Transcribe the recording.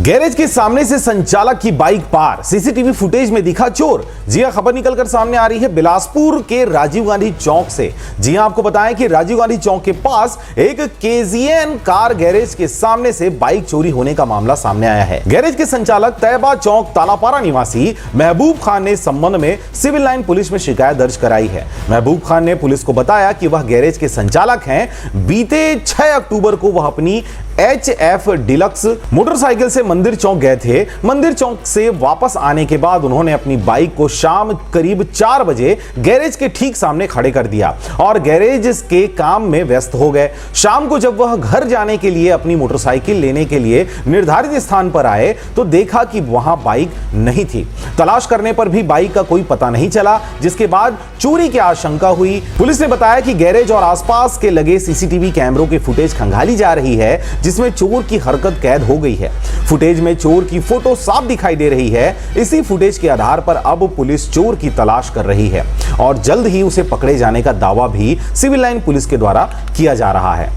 Garage के सामने से संचालक की बाइक पार, सीसीटीवी फुटेज में दिखा चोर। जी हां, खबर निकलकर सामने आ रही है बिलासपुर के राजीव गांधी चौक से। जी हां, आपको बताएं कि राजीव गांधी चौक के पास एक केजीएन कार गैरेज के सामने से बाइक चोरी होने का मामला सामने आया है। गैरेज के संचालक तैयबा चौक तालापारा निवासी महबूब खान ने इस संबंध में सिविल लाइन पुलिस में शिकायत दर्ज कराई है। महबूब खान ने पुलिस को बताया कि वह गैरेज के संचालक हैं। बीते 6 अक्टूबर को वह अपनी HF डिलक्स मोटरसाइकिल से मंदिर चौक गए थे। मंदिर चौक से वापस आने के बाद उन्होंने अपनी बाइक को शाम करीब 4 बजे गैरेज के ठीक सामने खड़े कर दिया और गैरेज के काम में व्यस्त हो गए। शाम को जब वह घर जाने के लिए अपनी मोटरसाइकिल लेने के लिए निर्धारित स्थान पर आए तो देखा कि वहां बाइक नहीं थी। तलाश करने पर भी बाइक का कोई पता नहीं चला, जिसके बाद चोरी की आशंका हुई। पुलिस ने बताया कि गैरेज और आसपास के लगे सीसीटीवी कैमरों की फुटेज खंगाली जा रही है, जिसमें चोर की हरकत कैद हो गई है। फुटेज में चोर की फोटो साफ दिखाई दे रही है। इसी फुटेज के आधार पर अब पुलिस चोर की तलाश कर रही है और जल्द ही उसे पकड़े जाने का दावा भी सिविल लाइन पुलिस के द्वारा किया जा रहा है।